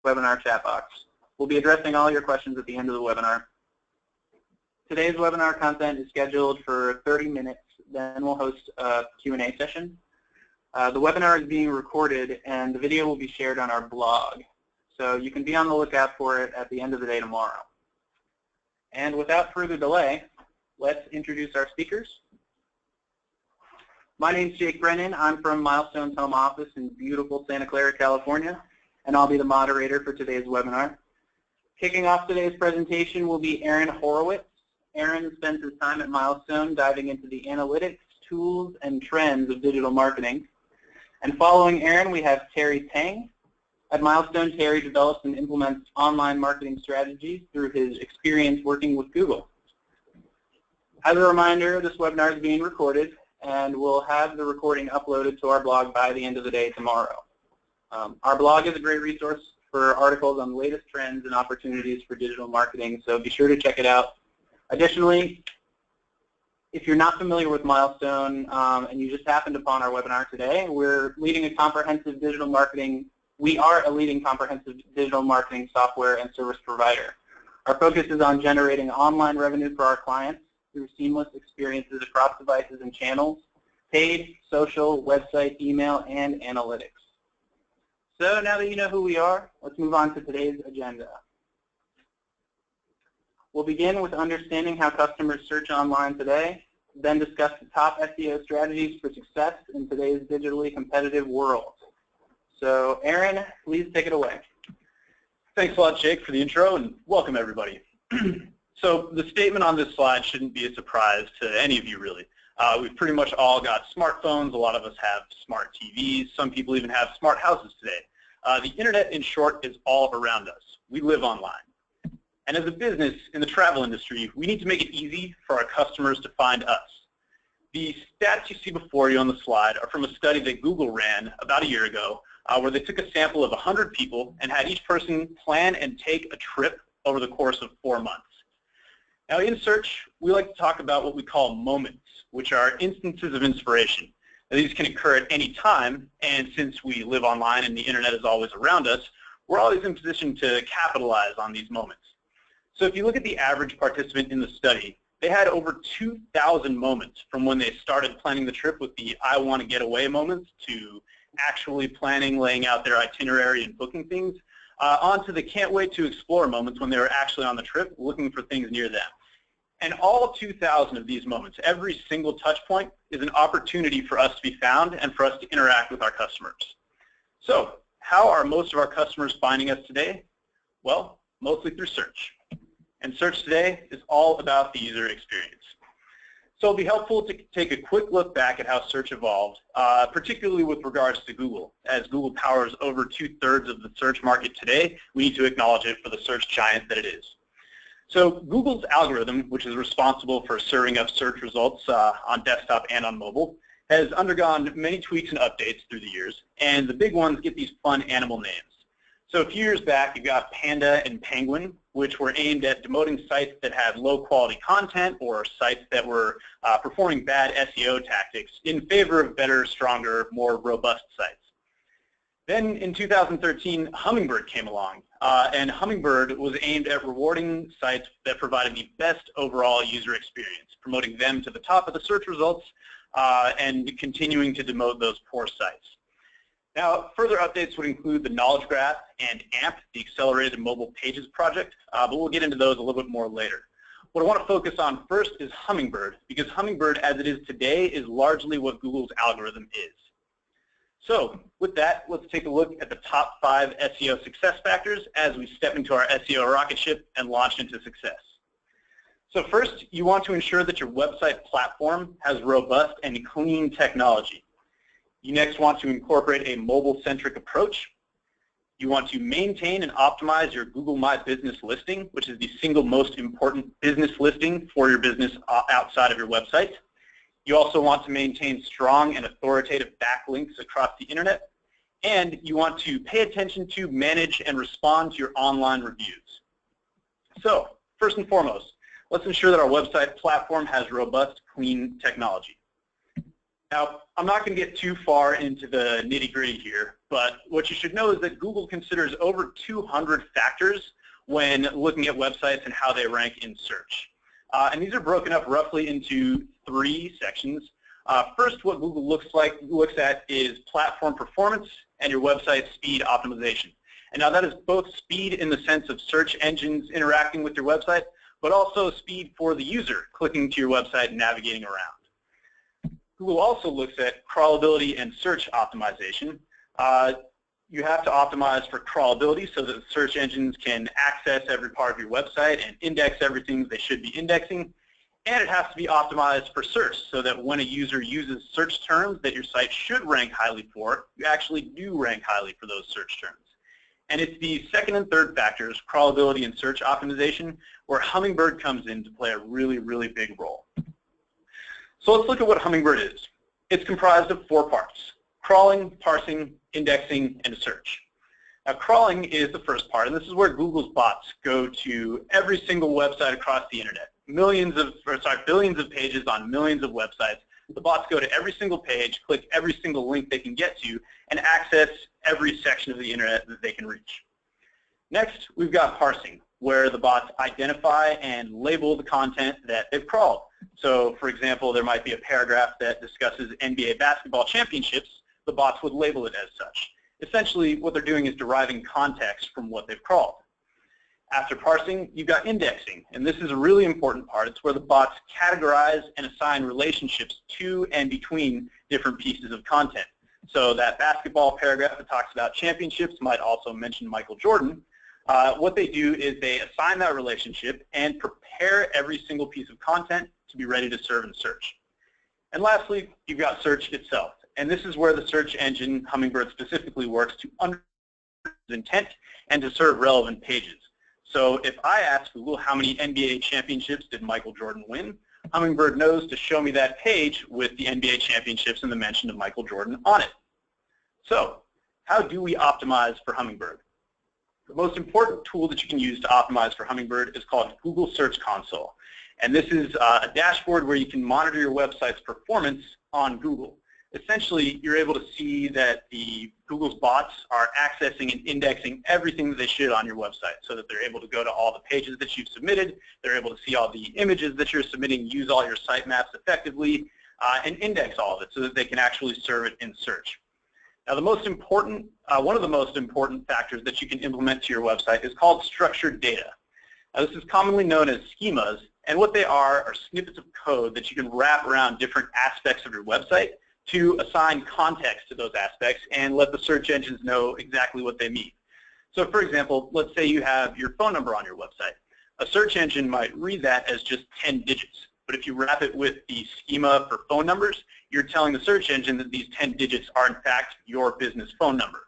webinar chat box. We'll be addressing all your questions at the end of the webinar. Today's webinar content is scheduled for 30 minutes, then we'll host a Q&A session. The webinar is being recorded and the video will be shared on our blog. So you can be on the lookout for it at the end of the day tomorrow. And without further delay, let's introduce our speakers. My name is Jake Brennan. I'm from Milestone's home office in beautiful Santa Clara, California, and I'll be the moderator for today's webinar. Kicking off today's presentation will be Aaron Horowitz. Aaron spends his time at Milestone diving into the analytics, tools, and trends of digital marketing. And following Aaron, we have Terry Tang. At Milestone, Terry develops and implements online marketing strategies through his experience working with Google. As a reminder, this webinar is being recorded, and we'll have the recording uploaded to our blog by the end of the day tomorrow. Our blog is a great resource for articles on the latest trends and opportunities for digital marketing, so be sure to check it out. Additionally, if you're not familiar with Milestone and you just happened upon our webinar today, we are a leading comprehensive digital marketing software and service provider. Our focus is on generating online revenue for our clients through seamless experiences across devices and channels, paid, social, website, email, and analytics. So now that you know who we are, let's move on to today's agenda. We'll begin with understanding how customers search online today, then discuss the top SEO strategies for success in today's digitally competitive world. So Aaron, please take it away. Thanks a lot, Jake, for the intro, and welcome everybody. So the statement on this slide shouldn't be a surprise to any of you, really. We've pretty much all got smartphones. A lot of us have smart TVs. Some people even have smart houses today. The internet, in short, is all around us. We live online. And as a business in the travel industry, we need to make it easy for our customers to find us. The stats you see before you on the slide are from a study that Google ran about a year ago, where they took a sample of 100 people and had each person plan and take a trip over the course of 4 months. Now in search, we like to talk about what we call moments, which are instances of inspiration. Now, these can occur at any time, and since we live online and the internet is always around us, we're always in position to capitalize on these moments. So if you look at the average participant in the study, they had over 2,000 moments from when they started planning the trip with the I want to get away moments to actually planning, laying out their itinerary and booking things, onto the can't wait to explore moments when they were actually on the trip looking for things near them. And all 2,000 of these moments, every single touch point, is an opportunity for us to be found and for us to interact with our customers. So how are most of our customers finding us today? Well, mostly through search. And search today is all about the user experience. So it'll be helpful to take a quick look back at how search evolved, particularly with regards to Google. As Google powers over 2/3 of the search market today, we need to acknowledge it for the search giant that it is. So Google's algorithm, which is responsible for serving up search results on desktop and on mobile, has undergone many tweaks and updates through the years, and the big ones get these fun animal names. So a few years back, you got Panda and Penguin, which were aimed at demoting sites that had low-quality content or sites that were performing bad SEO tactics in favor of better, stronger, more robust sites. Then in 2013, Hummingbird came along, and Hummingbird was aimed at rewarding sites that provided the best overall user experience, promoting them to the top of the search results and continuing to demote those poor sites. Now, further updates would include the Knowledge Graph and AMP, the Accelerated Mobile Pages project, but we'll get into those a little bit more later. What I want to focus on first is Hummingbird, because Hummingbird, as it is today, is largely what Google's algorithm is. So, with that, let's take a look at the top 5 SEO success factors as we step into our SEO rocket ship and launch into success. So first, you want to ensure that your website platform has robust and clean technology. You next want to incorporate a mobile-centric approach. You want to maintain and optimize your Google My Business listing, which is the single most important business listing for your business outside of your website. You also want to maintain strong and authoritative backlinks across the internet. And you want to pay attention to, manage, and respond to your online reviews. So, first and foremost, let's ensure that our website platform has robust, clean technology. Now, I'm not going to get too far into the nitty-gritty here, but what you should know is that Google considers over 200 factors when looking at websites and how they rank in search. And these are broken up roughly into 3 sections. First, what Google looks at is platform performance and your website speed optimization. And now that is both speed in the sense of search engines interacting with your website, but also speed for the user clicking to your website and navigating around. Google also looks at crawlability and search optimization. You have to optimize for crawlability so that the search engines can access every part of your website and index everything they should be indexing. And it has to be optimized for search so that when a user uses search terms that your site should rank highly for, you actually do rank highly for those search terms. And it's the second and third factors, crawlability and search optimization, where Hummingbird comes in to play a really, really big role. So let's look at what Hummingbird is. It's comprised of 4 parts: crawling, parsing, indexing, and search. Now, crawling is the first part, and this is where Google's bots go to every single website across the internet. Billions of pages on millions of websites. The bots go to every single page, click every single link they can get to, and access every section of the internet that they can reach. Next, we've got parsing, where the bots identify and label the content that they've crawled. So, for example, there might be a paragraph that discusses NBA basketball championships. The bots would label it as such. Essentially, what they're doing is deriving context from what they've crawled. After parsing, you've got indexing, and this is a really important part. It's where the bots categorize and assign relationships to and between different pieces of content. So that basketball paragraph that talks about championships might also mention Michael Jordan. What they do is they assign that relationship and prepare every single piece of content to be ready to serve in search. And lastly, you've got search itself. And this is where the search engine, Hummingbird specifically, works to understand intent and to serve relevant pages. So if I ask Google how many NBA championships did Michael Jordan win, Hummingbird knows to show me that page with the NBA championships and the mention of Michael Jordan on it. So how do we optimize for Hummingbird? The most important tool that you can use to optimize for Hummingbird is called Google Search Console. And this is a dashboard where you can monitor your website's performance on Google. Essentially, you're able to see that Google's bots are accessing and indexing everything that they should on your website so that they're able to go to all the pages that you've submitted, they're able to see all the images that you're submitting, use all your sitemaps effectively, and index all of it so that they can actually serve it in search. Now, the most important, one of the most important factors that you can implement to your website is called structured data. Now, this is commonly known as schemas, and what they are snippets of code that you can wrap around different aspects of your website to assign context to those aspects and let the search engines know exactly what they mean. So, for example, let's say you have your phone number on your website. A search engine might read that as just 10 digits, but if you wrap it with the schema for phone numbers, you're telling the search engine that these 10 digits are in fact your business phone number.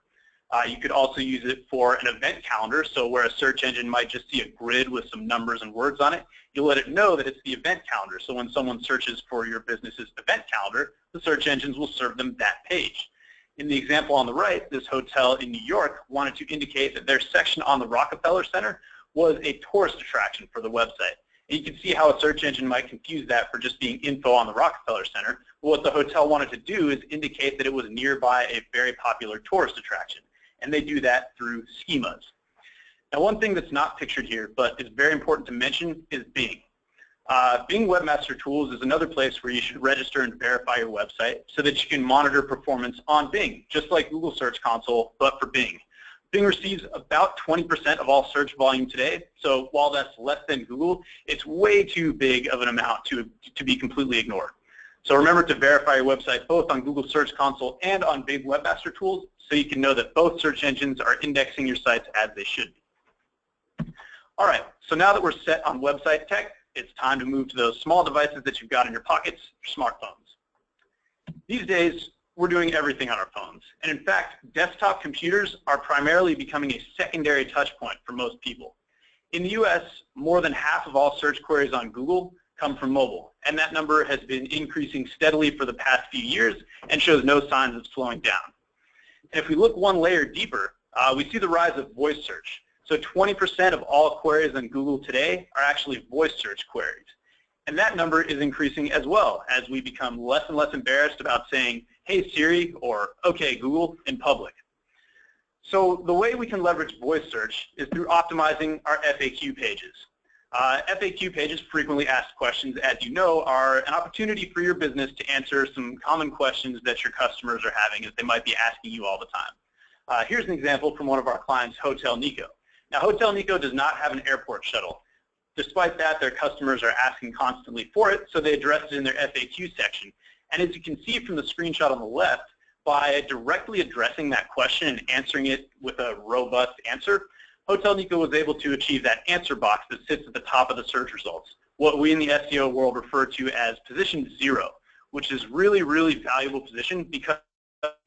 You could also use it for an event calendar, so where a search engine might just see a grid with some numbers and words on it, you let it know that it's the event calendar. So when someone searches for your business's event calendar, the search engines will serve them that page. In the example on the right, this hotel in New York wanted to indicate that their section on the Rockefeller Center was a tourist attraction for the website. And you can see how a search engine might confuse that for just being info on the Rockefeller Center. But what the hotel wanted to do is indicate that it was nearby a very popular tourist attraction. And they do that through schemas. Now, one thing that's not pictured here, but is very important to mention, is Bing. Bing Webmaster Tools is another place where you should register and verify your website so that you can monitor performance on Bing, just like Google Search Console, but for Bing. Bing receives about 20% of all search volume today, so while that's less than Google, it's way too big of an amount to be completely ignored. So remember to verify your website both on Google Search Console and on Bing Webmaster Tools so you can know that both search engines are indexing your sites as they should be. All right, so now that we're set on website tech, it's time to move to those small devices that you've got in your pockets, your smartphones. These days, we're doing everything on our phones. And in fact, desktop computers are primarily becoming a secondary touch point for most people. In the US, more than half of all search queries on Google come from mobile, and that number has been increasing steadily for the past few years and shows no signs of slowing down. And if we look one layer deeper, we see the rise of voice search. So 20% of all queries on Google today are actually voice search queries. And that number is increasing as well as we become less and less embarrassed about saying, "Hey Siri" or "Okay Google" in public. So the way we can leverage voice search is through optimizing our FAQ pages. FAQ pages, frequently asked questions, as you know, are an opportunity for your business to answer some common questions that your customers are having, as they might be asking you all the time. Here's an example from one of our clients, Hotel Nico. Now, Hotel Nico does not have an airport shuttle. Despite that, their customers are asking constantly for it, so they address it in their FAQ section. And as you can see from the screenshot on the left, by directly addressing that question and answering it with a robust answer, Hotel Nico was able to achieve that answer box that sits at the top of the search results, what we in the SEO world refer to as position 0, which is really, really valuable position because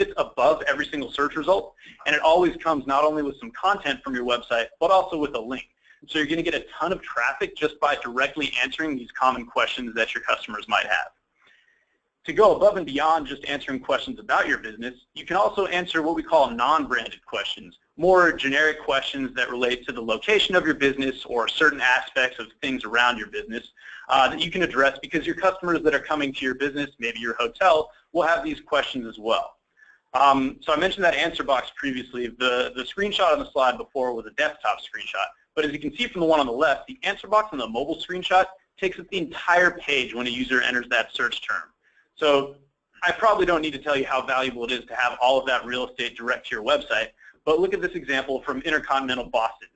it's above every single search result, and it always comes not only with some content from your website, but also with a link. So you're going to get a ton of traffic just by directly answering these common questions that your customers might have. To go above and beyond just answering questions about your business, you can also answer what we call non-branded questions, more generic questions that relate to the location of your business or certain aspects of things around your business that you can address, because your customers that are coming to your business, maybe your hotel, will have these questions as well. So I mentioned that answer box previously. The screenshot on the slide before was a desktop screenshot, but as you can see from the one on the left, the answer box on the mobile screenshot takes up the entire page when a user enters that search term. So I probably don't need to tell you how valuable it is to have all of that real estate direct to your website, but look at this example from Intercontinental Boston.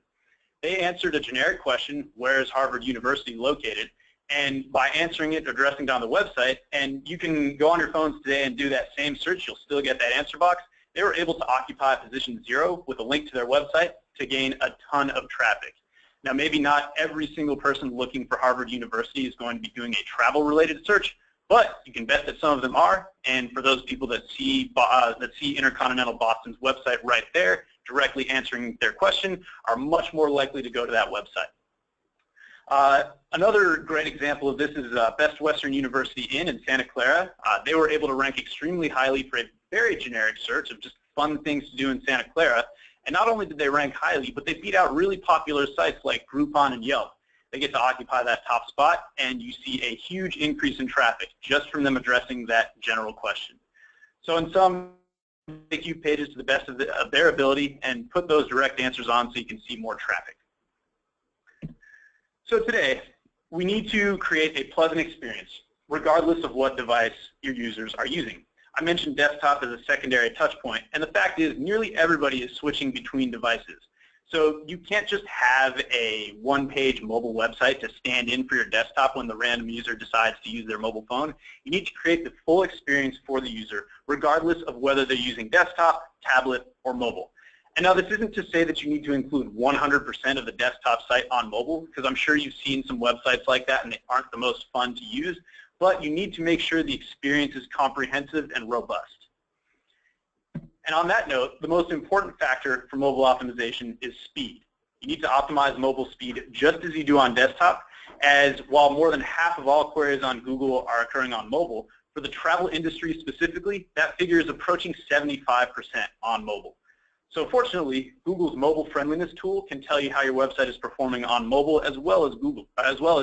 They answered a generic question, where is Harvard University located? And by answering it, addressing down the website, and you can go on your phones today and do that same search, you'll still get that answer box. They were able to occupy position 0 with a link to their website to gain a ton of traffic. Now, maybe not every single person looking for Harvard University is going to be doing a travel-related search, but you can bet that some of them are, and for those people that see Intercontinental Boston's website right there, directly answering their question, are much more likely to go to that website. Another great example of this is Best Western University Inn in Santa Clara. They were able to rank extremely highly for a very generic search of just fun things to do in Santa Clara, and not only did they rank highly, but they beat out really popular sites like Groupon and Yelp. They get to occupy that top spot, and you see a huge increase in traffic just from them addressing that general question. So in sum, FAQ pages to the best of their ability and put those direct answers on so you can see more traffic. So today, we need to create a pleasant experience, regardless of what device your users are using. I mentioned desktop as a secondary touch point, and the fact is nearly everybody is switching between devices. So you can't just have a one-page mobile website to stand in for your desktop when the random user decides to use their mobile phone. You need to create the full experience for the user, regardless of whether they're using desktop, tablet, or mobile. And now this isn't to say that you need to include 100% of the desktop site on mobile, because I'm sure you've seen some websites like that and they aren't the most fun to use, but you need to make sure the experience is comprehensive and robust. And on that note, the most important factor for mobile optimization is speed. You need to optimize mobile speed just as you do on desktop, as while more than half of all queries on Google are occurring on mobile, for the travel industry specifically, that figure is approaching 75% on mobile. So fortunately, Google's mobile friendliness tool can tell you how your website is performing on mobile as well as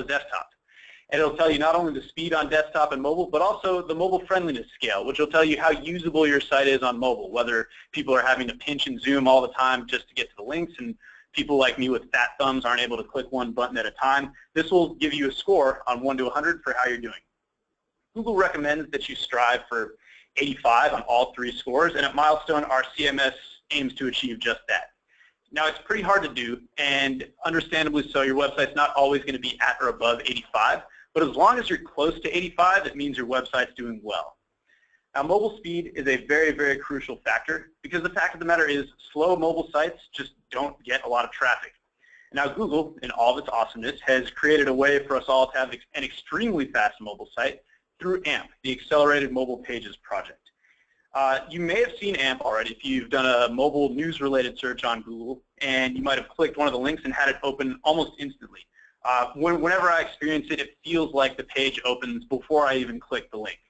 desktop. And it'll tell you not only the speed on desktop and mobile, but also the mobile friendliness scale, which will tell you how usable your site is on mobile, whether people are having to pinch and zoom all the time just to get to the links, and people like me with fat thumbs aren't able to click one button at a time. This will give you a score on 1 to 100 for how you're doing. Google recommends that you strive for 85 on all 3 scores, and at Milestone, our CMS aims to achieve just that. Now, it's pretty hard to do, and understandably so, your website's not always going to be at or above 85, but as long as you're close to 85, it means your website's doing well. Now, mobile speed is a very, very crucial factor, because the fact of the matter is slow mobile sites just don't get a lot of traffic. Now, Google, in all of its awesomeness, has created a way for us all to have an extremely fast mobile site through AMP, the Accelerated Mobile Pages project. You may have seen AMP already if you've done a mobile news-related search on Google, and you might have clicked one of the links and had it open almost instantly. Whenever I experience it, it feels like the page opens before I even click the link.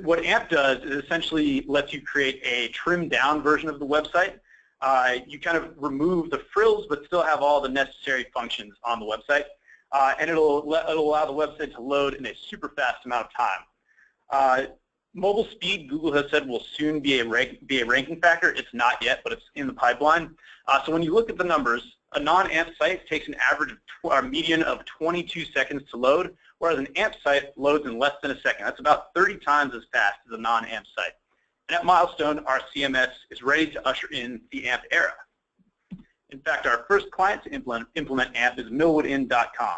What AMP does is essentially lets you create a trimmed-down version of the website. You kind of remove the frills, but still have all the necessary functions on the website, and it'll allow the website to load in a super fast amount of time. Mobile speed, Google has said, will soon be a ranking factor. It's not yet, but it's in the pipeline. So when you look at the numbers, a non-AMP site takes an average of median of 22 seconds to load, whereas an AMP site loads in less than a second. That's about 30 times as fast as a non-AMP site. And at Milestone, our CMS is ready to usher in the AMP era. In fact, our first client to implement AMP is millwoodin.com.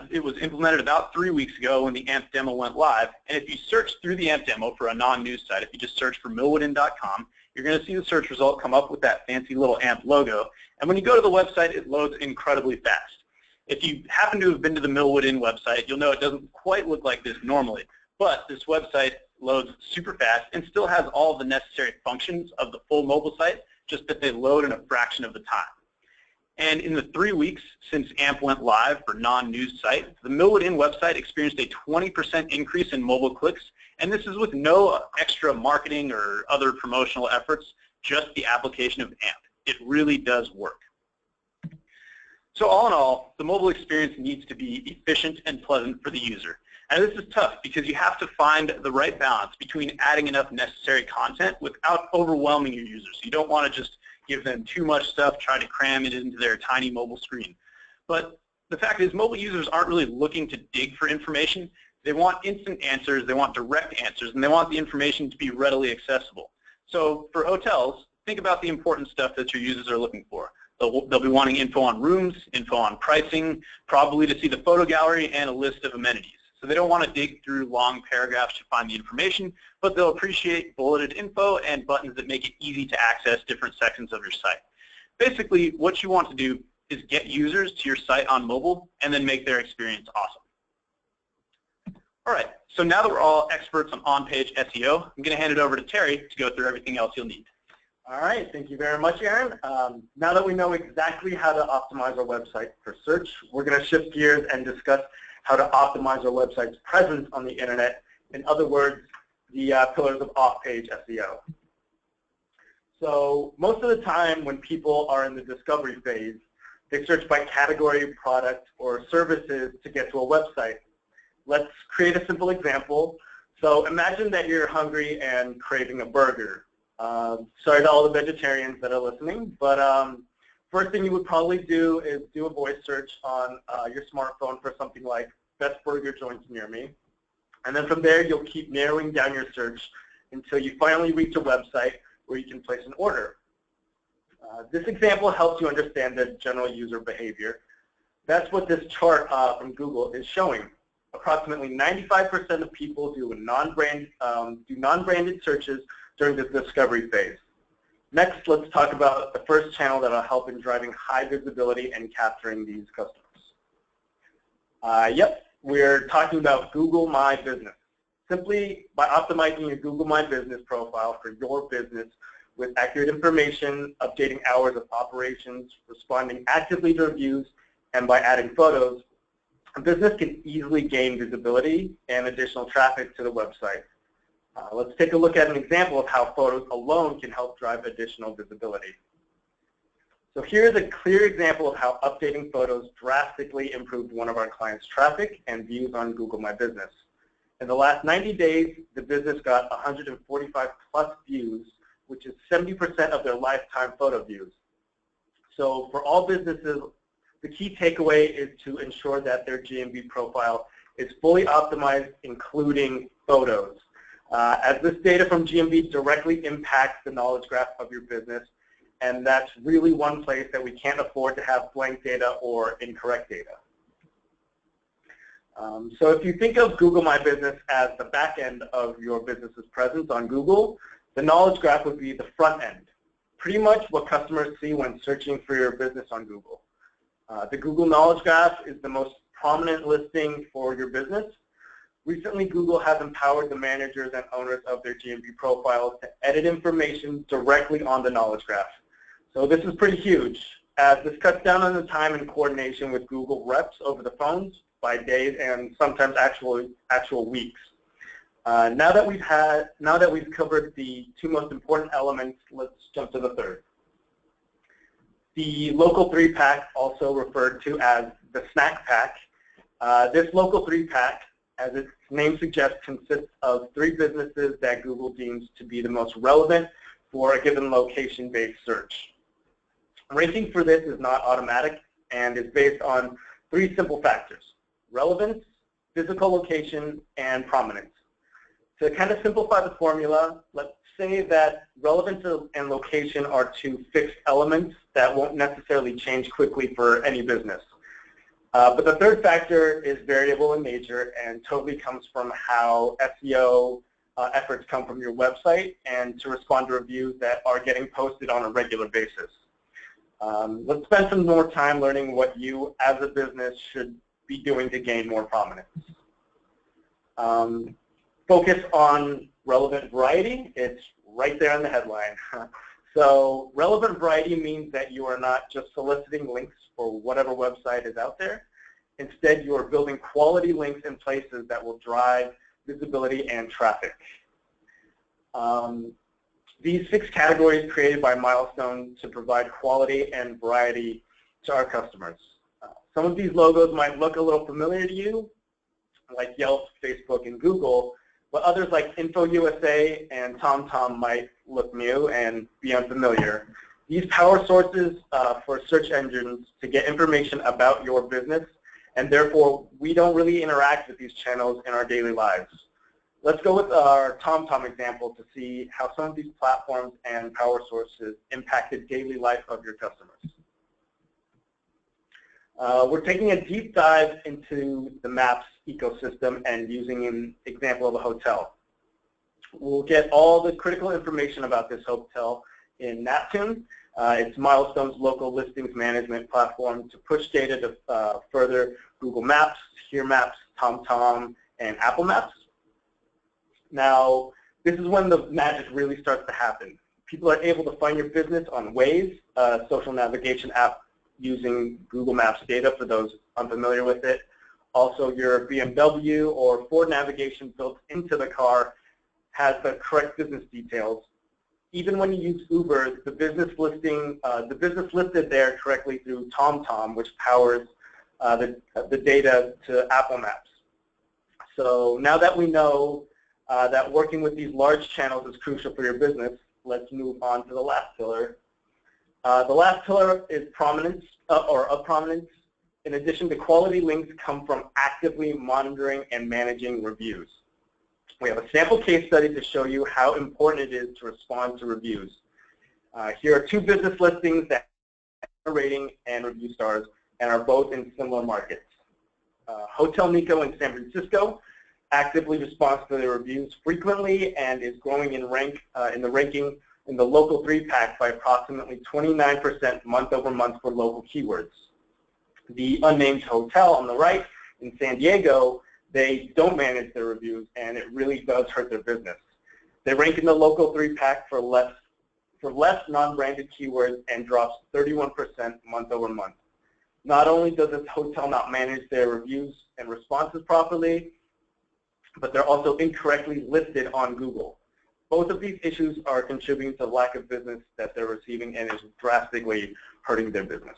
It was implemented about 3 weeks ago when the AMP demo went live. And if you search through the AMP demo for a non-news site, if you just search for millwoodin.com, you're going to see the search result come up with that fancy little AMP logo. And when you go to the website, it loads incredibly fast. If you happen to have been to the Millwoodin website, you'll know it doesn't quite look like this normally. But this website loads super fast and still has all the necessary functions of the full mobile site, just that they load in a fraction of the time. And in the 3 weeks since AMP went live for non-news site, the Millwoodin website experienced a 20% increase in mobile clicks, and this is with no extra marketing or other promotional efforts, just the application of AMP. It really does work. So all in all, the mobile experience needs to be efficient and pleasant for the user. And this is tough because you have to find the right balance between adding enough necessary content without overwhelming your users. You don't want to just give them too much stuff, try to cram it into their tiny mobile screen. But the fact is, mobile users aren't really looking to dig for information. They want instant answers, they want direct answers, and they want the information to be readily accessible. So for hotels, think about the important stuff that your users are looking for. They'll be wanting info on rooms, info on pricing, probably to see the photo gallery, and a list of amenities. So they don't want to dig through long paragraphs to find the information, but they'll appreciate bulleted info and buttons that make it easy to access different sections of your site. Basically, what you want to do is get users to your site on mobile and then make their experience awesome. All right, so now that we're all experts on on-page SEO, I'm going to hand it over to Terry to go through everything else you'll need. All right, thank you very much, Aaron. Now that we know exactly how to optimize our website for search, we're going to shift gears and discuss how to optimize our website's presence on the internet. In other words, the pillars of off-page SEO. So most of the time when people are in the discovery phase, they search by category, product, or services to get to a website. Let's create a simple example. So imagine that you're hungry and craving a burger. Sorry to all the vegetarians that are listening, but first thing you would probably do is do a voice search on your smartphone for something like best burger joints near me. And then from there, you'll keep narrowing down your search until you finally reach a website where you can place an order. This example helps you understand the general user behavior. That's what this chart from Google is showing. Approximately 95% of people do non-branded searches during the discovery phase. Next, let's talk about the first channel that will help in driving high visibility and capturing these customers. We're talking about Google My Business. Simply by optimizing your Google My Business profile for your business with accurate information, updating hours of operations, responding actively to reviews, and by adding photos, a business can easily gain visibility and additional traffic to the website. Let's take a look at an example of how photos alone can help drive additional visibility. So here's a clear example of how updating photos drastically improved one of our clients' traffic and views on Google My Business. In the last 90 days, the business got 145 plus views, which is 70% of their lifetime photo views. So for all businesses, the key takeaway is to ensure that their GMB profile is fully optimized, including photos. As this data from GMB directly impacts the knowledge graph of your business, and that's really one place that we can't afford to have blank data or incorrect data. So if you think of Google My Business as the back end of your business's presence on Google, the knowledge graph would be the front end, pretty much what customers see when searching for your business on Google. The Google Knowledge Graph is the most prominent listing for your business. Recently, Google has empowered the managers and owners of their GMB profiles to edit information directly on the knowledge graph. So this is pretty huge, as this cuts down on the time and coordination with Google reps over the phones by days and sometimes actual weeks. Now that we've covered the two most important elements, let's jump to the third. The local 3-pack, also referred to as the snack pack. This local 3-pack as its name suggests, consists of 3 businesses that Google deems to be the most relevant for a given location-based search. Ranking for this is not automatic and is based on 3 simple factors: relevance, physical location, and prominence. To kind of simplify the formula, let's say that relevance and location are 2 fixed elements that won't necessarily change quickly for any business. But the third factor is variable in nature and totally comes from how SEO efforts come from your website and to respond to reviews that are getting posted on a regular basis. Let's spend some more time learning what you as a business should be doing to gain more prominence. Focus on relevant variety. It's right there in the headline. So relevant variety means that you are not just soliciting links for whatever website is out there. Instead, you are building quality links in places that will drive visibility and traffic. These 6 categories created by Milestone to provide quality and variety to our customers. Some of these logos might look a little familiar to you, like Yelp, Facebook, and Google, but others like InfoUSA and TomTom might look new and be unfamiliar. These power sources for search engines to get information about your business, and therefore we don't really interact with these channels in our daily lives. Let's go with our TomTom example to see how some of these platforms and power sources impacted daily life of your customers. We're taking a deep dive into the Maps ecosystem and using an example of a hotel. We'll get all the critical information about this hotel in Naptune. It's Milestone's local listings management platform to push data to further Google Maps, Here Maps, TomTom, and Apple Maps. Now, this is when the magic really starts to happen. People are able to find your business on Waze, a social navigation app using Google Maps data for those unfamiliar with it. Also, your BMW or Ford navigation built into the car has the correct business details. Even when you use Uber, the business listed there correctly through TomTom, which powers the data to Apple Maps. So now that we know that working with these large channels is crucial for your business, let's move on to the last pillar. The last pillar is prominence, or of prominence. In addition to quality, links come from actively monitoring and managing reviews. We have a sample case study to show you how important it is to respond to reviews. Here are 2 business listings that have a rating and review stars and are both in similar markets. Hotel Nico in San Francisco actively responds to their reviews frequently and is growing in the ranking in the local 3-pack by approximately 29% month over month for local keywords. The unnamed hotel on the right in San Diego, they don't manage their reviews, and it really does hurt their business. They rank in the local 3-pack for less non-branded keywords and drops 31% month over month. Not only does this hotel not manage their reviews and responses properly, but they're also incorrectly listed on Google. Both of these issues are contributing to the lack of business that they're receiving and is drastically hurting their business.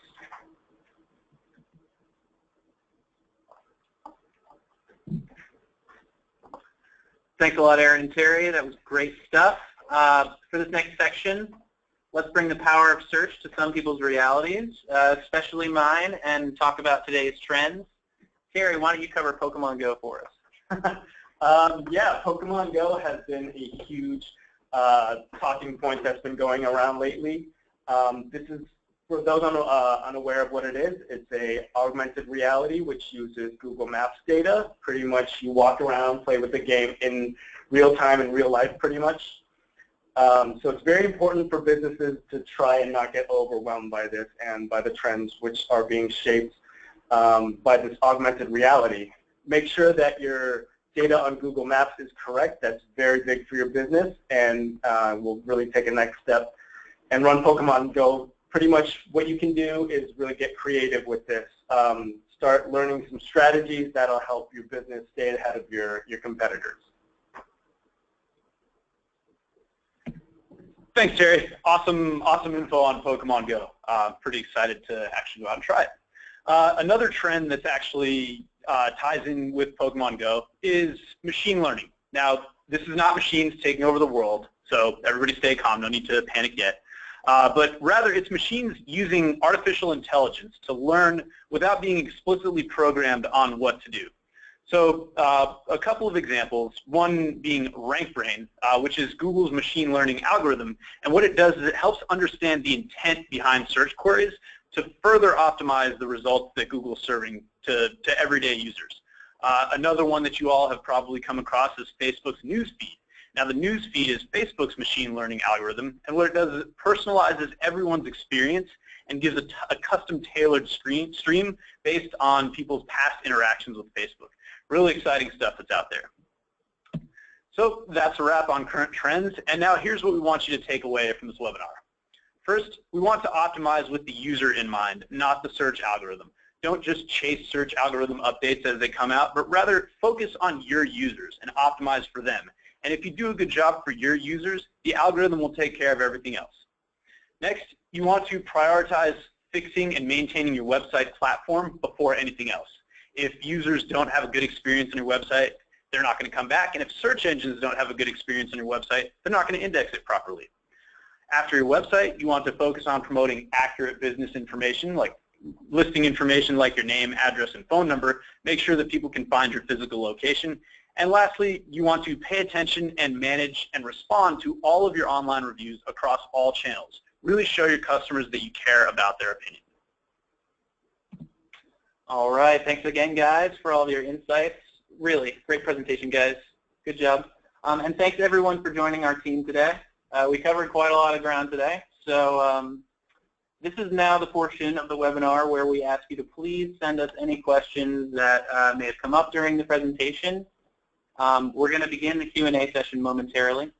Thanks a lot, Aaron and Terry. That was great stuff. For this next section, let's bring the power of search to some people's realities, especially mine, and talk about today's trends. Terry, why don't you cover Pokemon Go for us? Yeah, Pokemon Go has been a huge talking point that's been going around lately. This is, for those unaware of what it is, it's a augmented reality which uses Google Maps data. Pretty much you walk around, play with the game in real time, in real life pretty much. So it's very important for businesses to try and not get overwhelmed by this and by the trends which are being shaped by this augmented reality. Make sure that your data on Google Maps is correct. That's very big for your business, and we'll really take a next step and run Pokemon Go. Pretty much what you can do is really get creative with this. Start learning some strategies that'll help your business stay ahead of your competitors. Thanks, Terry. Awesome info on Pokemon Go. Pretty excited to actually go out and try it. Another trend that's actually ties in with Pokemon Go is machine learning. Now, this is not machines taking over the world, so everybody stay calm, no need to panic yet. But rather, it's machines using artificial intelligence to learn without being explicitly programmed on what to do. So a couple of examples, one being RankBrain, which is Google's machine learning algorithm. And what it does is it helps understand the intent behind search queries to further optimize the results that Google's serving to everyday users. Another one that you all have probably come across is Facebook's newsfeed. Now, the newsfeed is Facebook's machine learning algorithm, and what it does is it personalizes everyone's experience and gives a custom tailored stream based on people's past interactions with Facebook. Really exciting stuff that's out there. So that's a wrap on current trends, and now here's what we want you to take away from this webinar. First, we want to optimize with the user in mind, not the search algorithm. Don't just chase search algorithm updates as they come out, but rather focus on your users and optimize for them. And if you do a good job for your users, the algorithm will take care of everything else. Next, you want to prioritize fixing and maintaining your website platform before anything else. If users don't have a good experience on your website, they're not going to come back. And if search engines don't have a good experience on your website, they're not going to index it properly. After your website, you want to focus on promoting accurate business information, like listing information like your name, address, and phone number. Make sure that people can find your physical location. And lastly, you want to pay attention and manage and respond to all of your online reviews across all channels. Really show your customers that you care about their opinion. All right, thanks again, guys, for all of your insights. Really great presentation, guys. Good job. And thanks everyone for joining our team today. We covered quite a lot of ground today. So this is now the portion of the webinar where we ask you to please send us any questions that may have come up during the presentation. We're going to begin the Q&A session momentarily.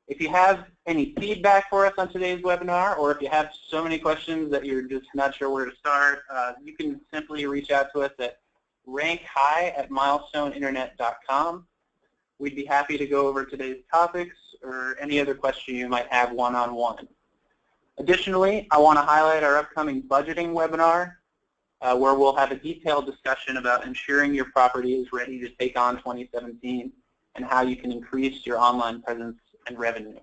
If you have any feedback for us on today's webinar, or if you have so many questions that you're just not sure where to start, you can simply reach out to us at rankhi@milestoneinternet.com. We'd be happy to go over today's topics or any other question you might have one-on-one. Additionally, I want to highlight our upcoming budgeting webinar, where we'll have a detailed discussion about ensuring your property is ready to take on 2017 and how you can increase your online presence and revenue.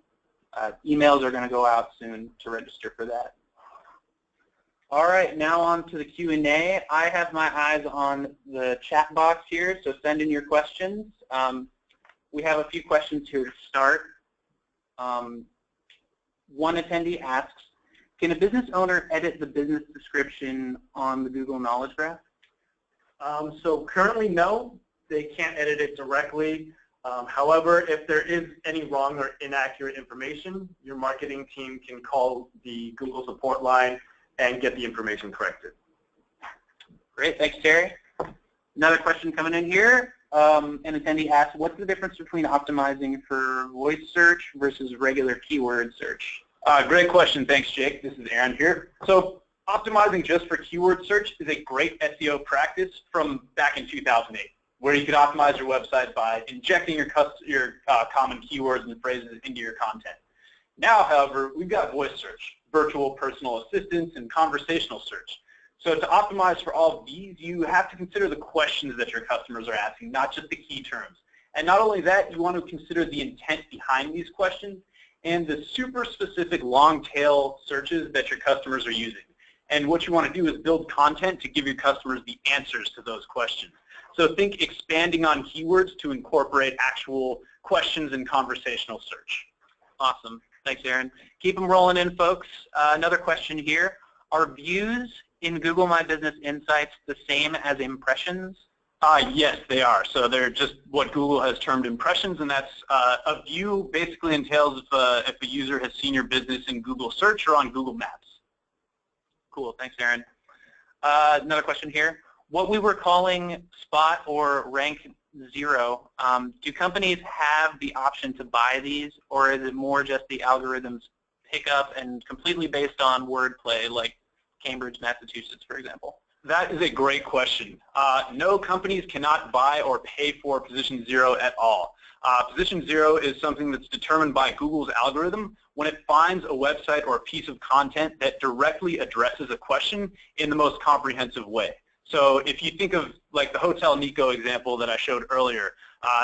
Emails are going to go out soon to register for that. All right, now on to the Q&A. I have my eyes on the chat box here, so send in your questions. We have a few questions here to start. One attendee asks, can a business owner edit the business description on the Google Knowledge Graph? So currently, no, they can't edit it directly. However, if there is any wrong or inaccurate information, your marketing team can call the Google support line and get the information corrected. Great, thanks, Terry. Another question coming in here. An attendee asks, what's the difference between optimizing for voice search versus regular keyword search? Great question. Thanks, Jake. This is Aaron here. So optimizing just for keyword search is a great SEO practice from back in 2008, where you could optimize your website by injecting your common keywords and phrases into your content. Now, however, we've got voice search, virtual personal assistants, and conversational search. So to optimize for all of these, you have to consider the questions that your customers are asking, not just the key terms. And not only that, you want to consider the intent behind these questions and the super specific long tail searches that your customers are using. And what you want to do is build content to give your customers the answers to those questions. So think expanding on keywords to incorporate actual questions in conversational search. Awesome. Thanks, Aaron. Keep them rolling in, folks. Another question here. Are views in Google My Business Insights the same as impressions? Yes, they are. So they're just what Google has termed impressions, and that's a view basically entails if a user has seen your business in Google Search or on Google Maps. Cool. Thanks, Aaron. Another question here. What we were calling spot or rank 0, do companies have the option to buy these, or is it more just the algorithms pick up and completely based on wordplay, like Cambridge, Massachusetts, for example? That is a great question. No, companies cannot buy or pay for position 0 at all. Position 0 is something that's determined by Google's algorithm when it finds a website or a piece of content that directly addresses a question in the most comprehensive way. So if you think of like the Hotel Nico example that I showed earlier,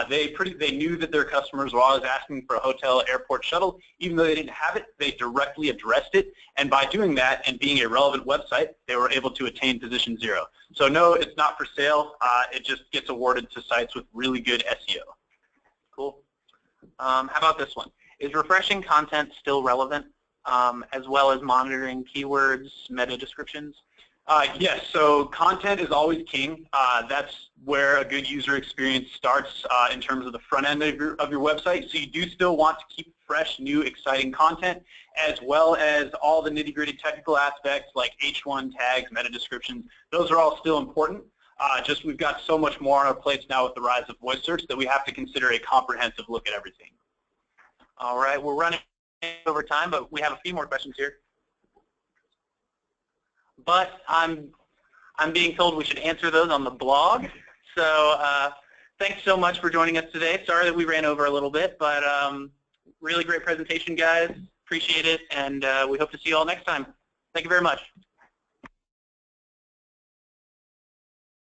they knew that their customers were always asking for a hotel airport shuttle. Even though they didn't have it, they directly addressed it. And by doing that and being a relevant website, they were able to attain position 0. So no, it's not for sale. It just gets awarded to sites with really good SEO. Cool. How about this one? Is refreshing content still relevant, as well as monitoring keywords, meta descriptions? Yes, so content is always king. That's where a good user experience starts in terms of the front end of your website. So you do still want to keep fresh, new, exciting content, as well as all the nitty-gritty technical aspects like H1 tags, meta descriptions. Those are all still important. Just we've got so much more on our plates now with the rise of voice search that we have to consider a comprehensive look at everything. All right, we're running over time, but we have a few more questions here. But I'm being told we should answer those on the blog. So thanks so much for joining us today. Sorry that we ran over a little bit, but really great presentation, guys. Appreciate it, and we hope to see you all next time. Thank you very much.